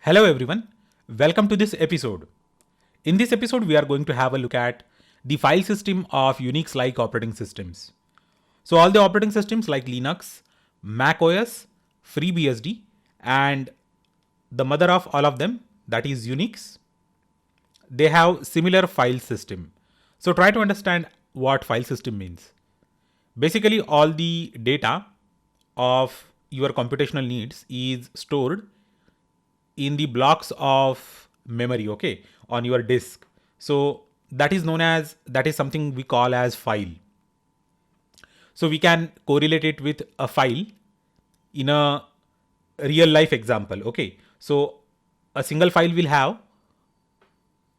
Hello everyone, welcome to this episode. In this episode, we are going to have a look at the file system of Unix-like operating systems. So all the operating systems like Linux, Mac OS, FreeBSD, and the mother of all of them, that is Unix, they have similar file system. So try to understand what file system means. Basically, all the data of your computational needs is stored in the blocks of memory, okay, on your disk. So that is something we call as file. So we can correlate it with a file in a real life example, okay. So a single file will have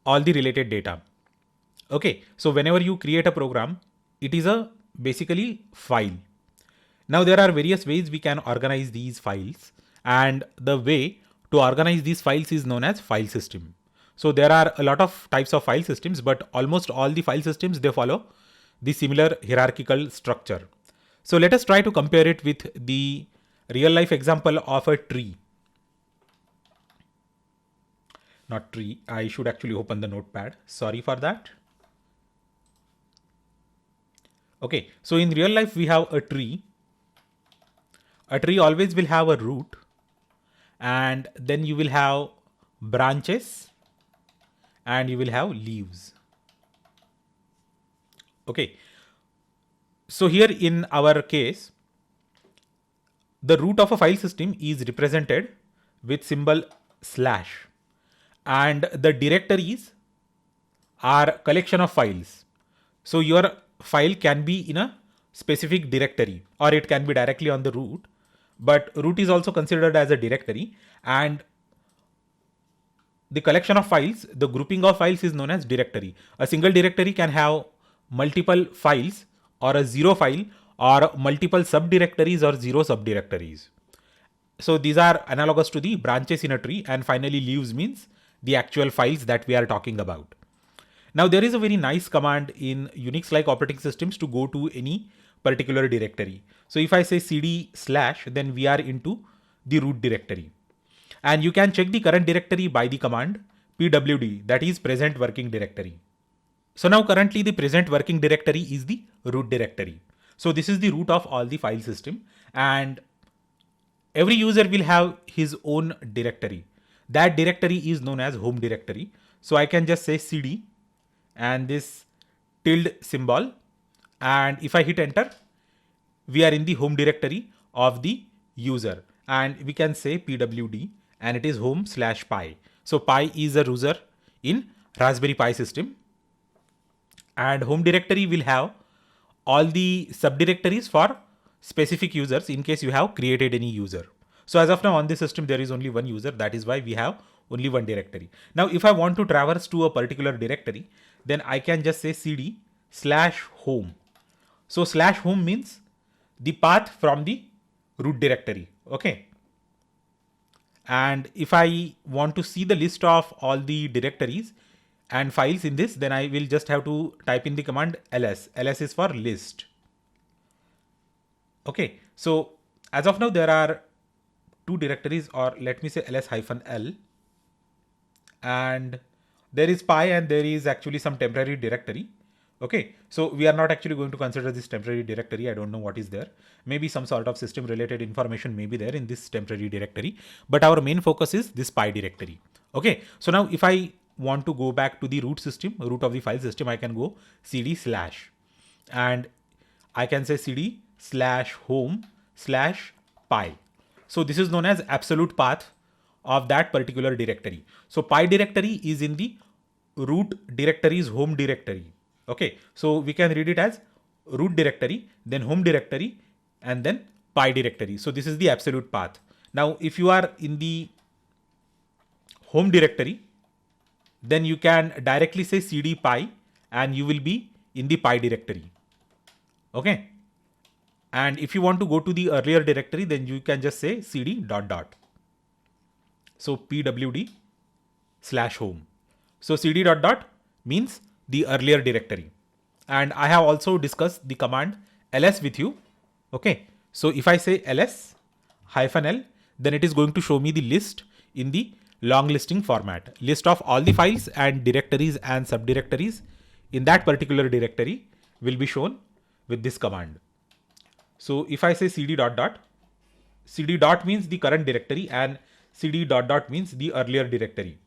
all the related data, okay. So whenever you create a program, it is a basically file. Now there are various ways we can organize these files, and the way to organize these files is known as file system. So there are a lot of types of file systems, but almost all the file systems, they follow the similar hierarchical structure. So let us try to compare it with the real life example of a tree. Not tree, I should actually open the notepad. Sorry for that. Okay, so in real life we have a tree. A tree always will have a root, and then you will have branches, and you will have leaves. Okay, so here in our case, the root of a file system is represented with symbol slash, and the directories are collection of files. So your file can be in a specific directory, or it can be directly on the root, but root is also considered as a directory, and the collection of files, the grouping of files is known as directory. A single directory can have multiple files, or a zero file, or multiple subdirectories or zero subdirectories. So these are analogous to the branches in a tree, and finally leaves means the actual files that we are talking about. Now there is a very nice command in Unix-like operating systems to go to any particular directory. So if I say cd slash, then we are into the root directory. And you can check the current directory by the command pwd, that is present working directory. So now currently the present working directory is the root directory. So this is the root of all the file system, and every user will have his own directory. That directory is known as home directory. So I can just say cd and this tilde symbol, and if I hit enter, we are in the home directory of the user, and we can say pwd, and it is home/pi. So pi is a user in Raspberry Pi system, and home directory will have all the subdirectories for specific users in case you have created any user. So as of now on this system, there is only one user. That is why we have only one directory. Now, if I want to traverse to a particular directory, then I can just say cd slash home. So slash home means the path from the root directory. Okay. And if I want to see the list of all the directories and files in this, then I will just have to type in the command ls. ls is for list. Okay, so as of now there are two directories, or let me say ls-l, and there is pi and there is actually some temporary directory. Okay, so we are not actually going to consider this temporary directory. I don't know what is there. Maybe some sort of system related information may be there in this temporary directory, but our main focus is this pi directory. Okay, so now if I want to go back to the root system, root of the file system, I can go cd slash, and I can say cd slash home slash pi. So this is known as absolute path of that particular directory. So pi directory is in the root directory's home directory. Okay, so we can read it as root directory, then home directory, and then pi directory. So this is the absolute path. Now, if you are in the home directory, then you can directly say cd pi, and you will be in the pi directory. Okay. And if you want to go to the earlier directory, then you can just say cd dot dot. So pwd slash home. So cd dot dot means the earlier directory. And I have also discussed the command ls with you. Okay. So if I say ls -l, then it is going to show me the list in the long listing format. List of all the files and directories and subdirectories in that particular directory will be shown with this command. So if I say cd dot dot, cd dot means the current directory and cd dot dot means the earlier directory.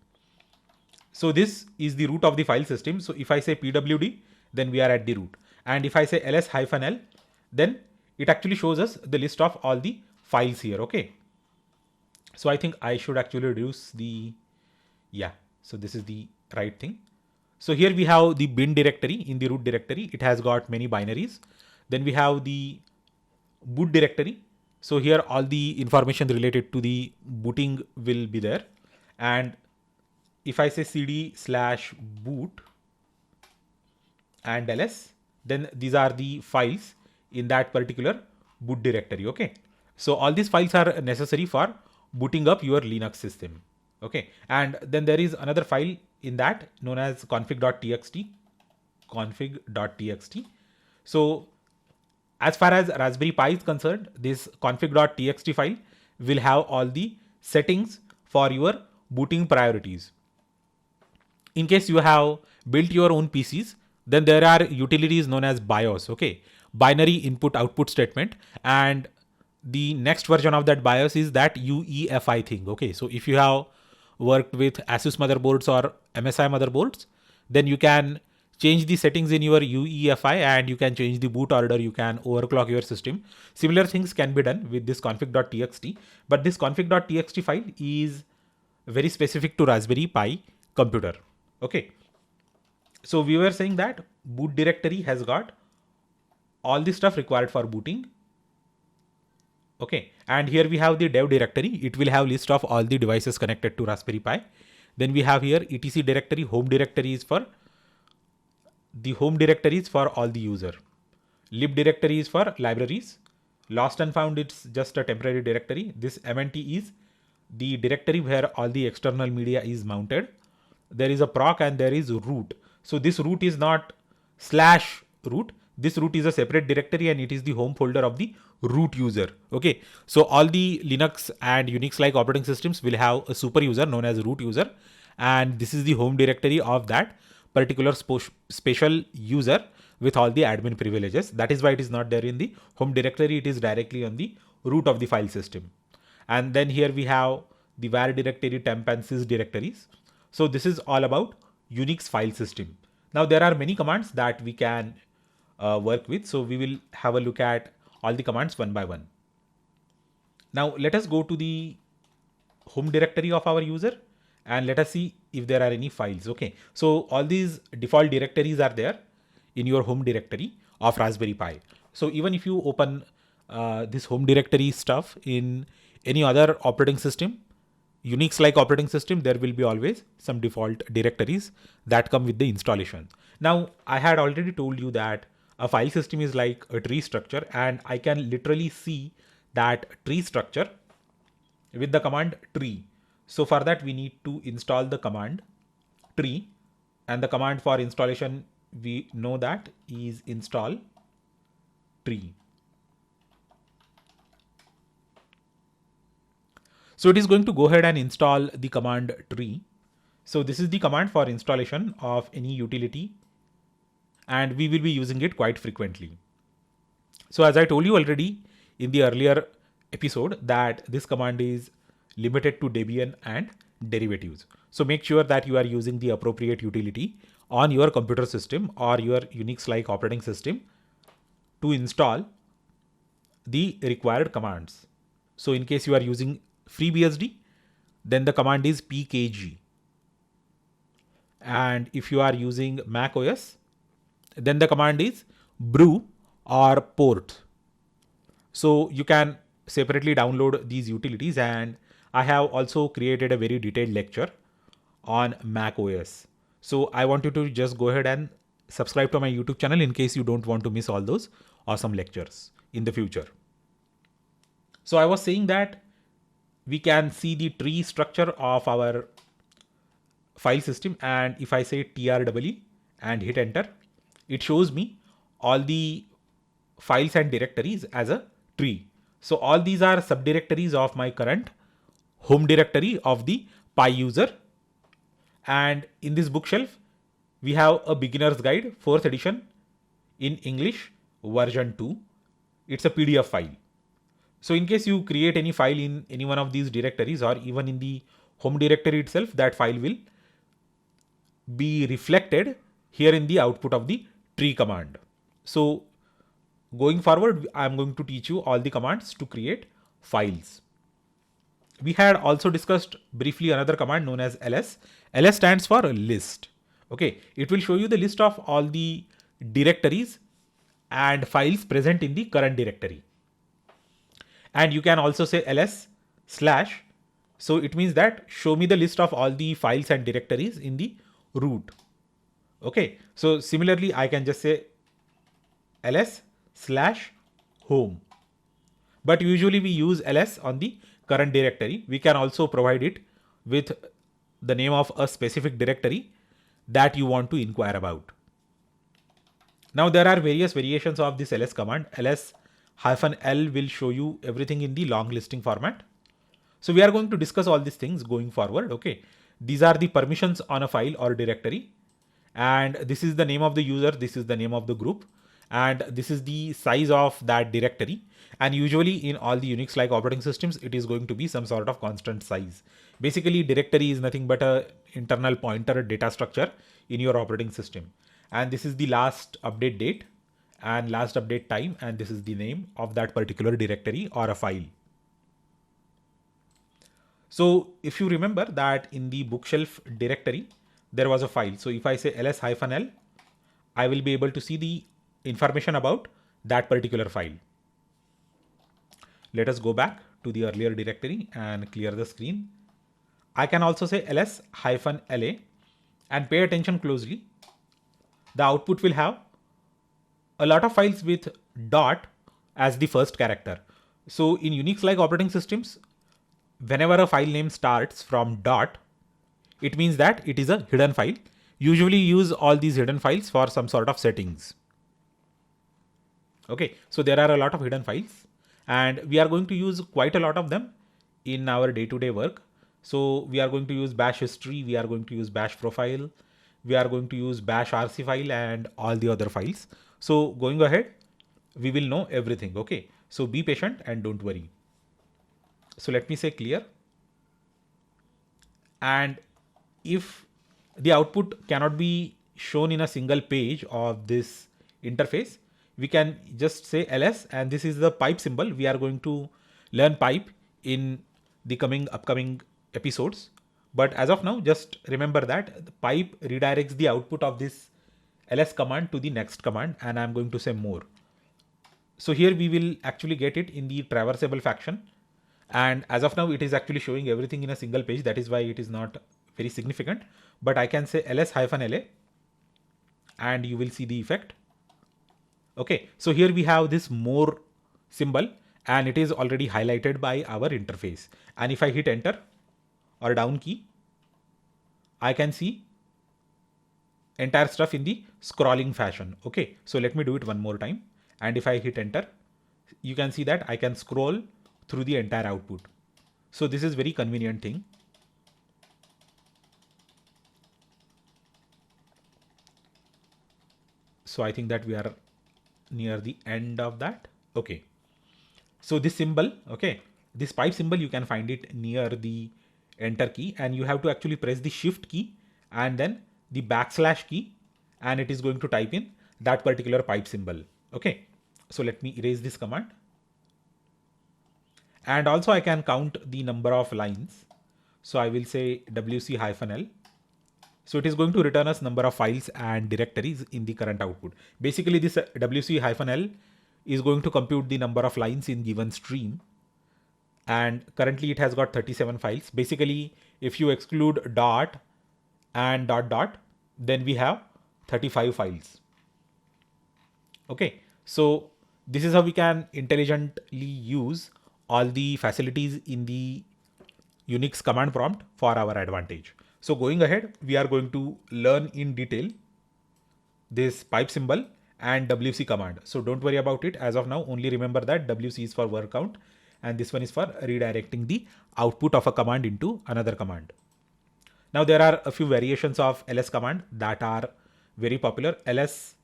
So this is the root of the file system. So if I say pwd, then we are at the root. And if I say ls-l, then it actually shows us the list of all the files here. Okay. So I think I should actually reduce the, yeah. So this is the right thing. So here we have the bin directory in the root directory. It has got many binaries. Then we have the boot directory. So here all the information related to the booting will be there. And if I say cd/boot and ls, then these are the files in that particular boot directory. Okay. So all these files are necessary for booting up your Linux system. Okay. And then there is another file in that known as config.txt. So as far as Raspberry Pi is concerned, this config.txt file will have all the settings for your booting priorities. In case you have built your own PCs, then there are utilities known as BIOS, okay? Binary input output statement. And the next version of that BIOS is that UEFI thing, okay? So if you have worked with Asus motherboards or MSI motherboards, then you can change the settings in your UEFI and you can change the boot order, you can overclock your system. Similar things can be done with this config.txt, but this config.txt file is very specific to Raspberry Pi computer. Okay. So we were saying that boot directory has got all the stuff required for booting. Okay. And here we have the dev directory. It will have list of all the devices connected to Raspberry Pi. Then we have here etc directory. Home directory is for the home directories for all the user. Lib directory is for libraries. Lost and found, it's just a temporary directory. This MNT is the directory where all the external media is mounted. There is a proc and there is root. So this root is not /root. This root is a separate directory and it is the home folder of the root user. Okay. So all the Linux and Unix like operating systems will have a super user known as root user. And this is the home directory of that particular special user with all the admin privileges. That is why it is not there in the home directory. It is directly on the root of the file system. And then here we have the var directory, temp and sys directories. So this is all about Unix file system. Now there are many commands that we can work with. So we will have a look at all the commands one by one. Now let us go to the home directory of our user and let us see if there are any files. Okay. So all these default directories are there in your home directory of Raspberry Pi. So even if you open this home directory stuff in any other operating system, Unix like operating system, there will be always some default directories that come with the installation. Now I had already told you that a file system is like a tree structure, and I can literally see that tree structure with the command tree. So for that we need to install the command tree, and the command for installation we know that is install tree. So it is going to go ahead and install the command tree. So this is the command for installation of any utility, and we will be using it quite frequently. So as I told you already in the earlier episode that this command is limited to Debian and derivatives. So make sure that you are using the appropriate utility on your computer system or your Unix like operating system to install the required commands. So in case you are using FreeBSD, then the command is pkg. And if you are using Mac OS, then the command is brew or port. So you can separately download these utilities, and I have also created a very detailed lecture on Mac OS. So I want you to just go ahead and subscribe to my YouTube channel in case you don't want to miss all those awesome lectures in the future. So I was saying that we can see the tree structure of our file system, and if I say tree and hit enter, it shows me all the files and directories as a tree. So all these are subdirectories of my current home directory of the PyUser. And in this bookshelf, we have a beginner's guide, 4th edition in English, version 2. It's a PDF file. So in case you create any file in any one of these directories or even in the home directory itself, that file will be reflected here in the output of the tree command. So going forward, I'm going to teach you all the commands to create files. We had also discussed briefly another command known as ls. ls stands for list. Okay, it will show you the list of all the directories and files present in the current directory. And you can also say ls slash. So it means that show me the list of all the files and directories in the root. Okay, so similarly, I can just say ls slash home. But usually we use ls on the current directory. We can also provide it with the name of a specific directory that you want to inquire about. Now there are various variations of this ls command. ls-l will show you everything in the long listing format. So we are going to discuss all these things going forward. Okay, these are the permissions on a file or directory, and this is the name of the user, this is the name of the group, and this is the size of that directory. And usually in all the Unix like operating systems, it is going to be some sort of constant size. Basically, directory is nothing but a internal pointer data structure in your operating system. And this is the last update date and last update time, and this is the name of that particular directory or a file. So if you remember that in the bookshelf directory, there was a file. So if I say ls-l, I will be able to see the information about that particular file. Let us go back to the earlier directory and clear the screen. I can also say ls-la and pay attention closely. The output will have a lot of files with dot as the first character. So in Unix like operating systems, whenever a file name starts from dot, it means that it is a hidden file. Usually use all these hidden files for some sort of settings. Okay, so there are a lot of hidden files and we are going to use quite a lot of them in our day-to-day work. So we are going to use bash history, we are going to use bash profile, we are going to use bash rc file and all the other files. So going ahead, we will know everything. Okay, so be patient and don't worry. So let me say clear. And if the output cannot be shown in a single page of this interface, we can just say ls, and this is the pipe symbol. We are going to learn pipe in the upcoming episodes. But as of now, just remember that the pipe redirects the output of this ls command to the next command, and I'm going to say more. So here we will actually get it in the traversable faction. And as of now, it is actually showing everything in a single page. That is why it is not very significant. But I can say ls-la and you will see the effect. Okay, so here we have this more symbol and it is already highlighted by our interface. And if I hit enter or down key, I can see entire stuff in the scrolling fashion. Okay, so let me do it one more time. And if I hit enter, you can see that I can scroll through the entire output. So this is very convenient thing. So I think that we are near the end of that. Okay. So this symbol, okay, this pipe symbol, you can find it near the enter key, and you have to actually press the shift key and then the backslash key, and it is going to type in that particular pipe symbol. Okay. So let me erase this command. And also I can count the number of lines. So I will say wc-l. So it is going to return us number of files and directories in the current output. Basically this wc-l is going to compute the number of lines in given stream. And currently it has got 37 files. Basically, if you exclude dot and dot dot, then we have 35 files. Okay, so this is how we can intelligently use all the facilities in the Unix command prompt for our advantage. So going ahead, we are going to learn in detail this pipe symbol and wc command. So don't worry about it as of now. Only remember that wc is for word count and this one is for redirecting the output of a command into another command. Now there are a few variations of ls command that are very popular. ls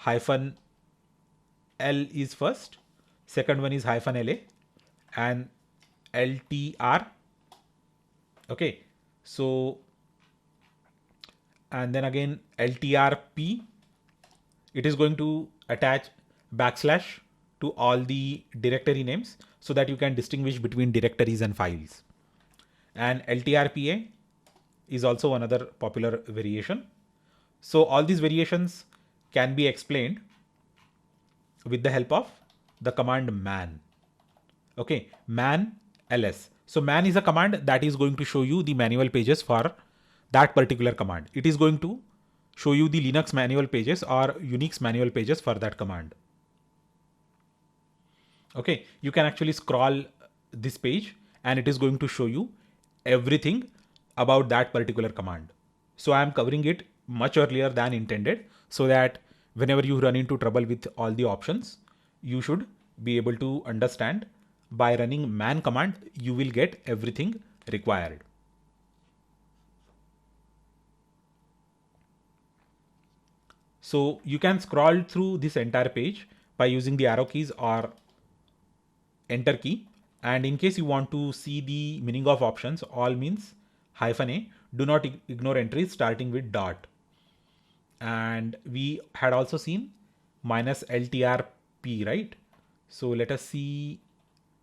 hyphen l is first, second one is hyphen la, and ltr. Okay, so and then again ltrp, it is going to attach backslash to all the directory names so that you can distinguish between directories and files. And ltrpa is also another popular variation. So all these variations can be explained with the help of the command man. Okay, man ls. So man is a command that is going to show you the manual pages for that particular command. It is going to show you the Linux manual pages or Unix manual pages for that command. Okay, you can actually scroll this page and it is going to show you everything about that particular command. So I am covering it much earlier than intended so that whenever you run into trouble with all the options, you should be able to understand by running man command, you will get everything required. So you can scroll through this entire page by using the arrow keys or enter key. And in case you want to see the meaning of options, all means -a. Do not ignore entries starting with dot. And we had also seen -ltrp, right? So let us see,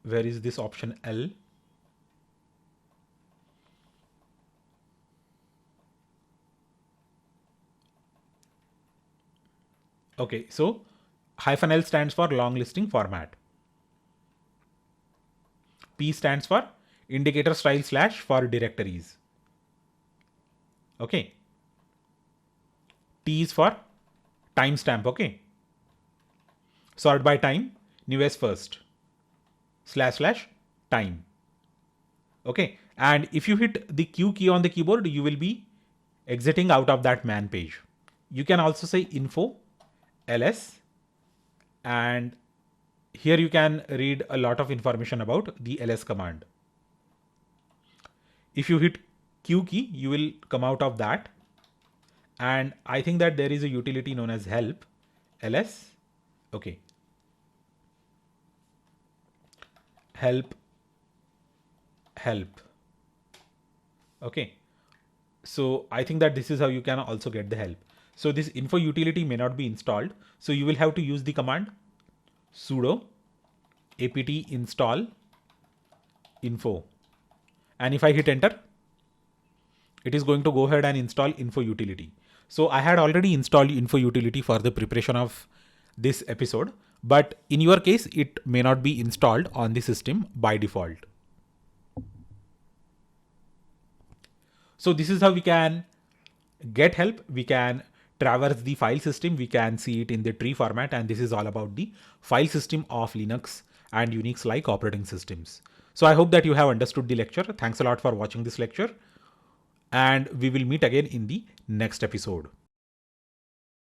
where is this option L? Okay, so -L stands for long listing format. P stands for indicator style / for directories. Okay. T is for timestamp. Okay. Sort by time, newest first, / time. Okay. And if you hit the Q key on the keyboard, you will be exiting out of that man page. You can also say info ls, and here you can read a lot of information about the ls command. If you hit Q key, you will come out of that. And I think that there is a utility known as help ls. Okay. Help. Okay. So I think that this is how you can also get the help. So this info utility may not be installed. So you will have to use the command sudo apt install info. And if I hit enter, it is going to go ahead and install info utility. So I had already installed info utility for the preparation of this episode, but in your case, it may not be installed on the system by default. So this is how we can get help. We can traverse the file system. We can see it in the tree format. And this is all about the file system of Linux and Unix like operating systems. So I hope that you have understood the lecture. Thanks a lot for watching this lecture. And we will meet again in the next episode.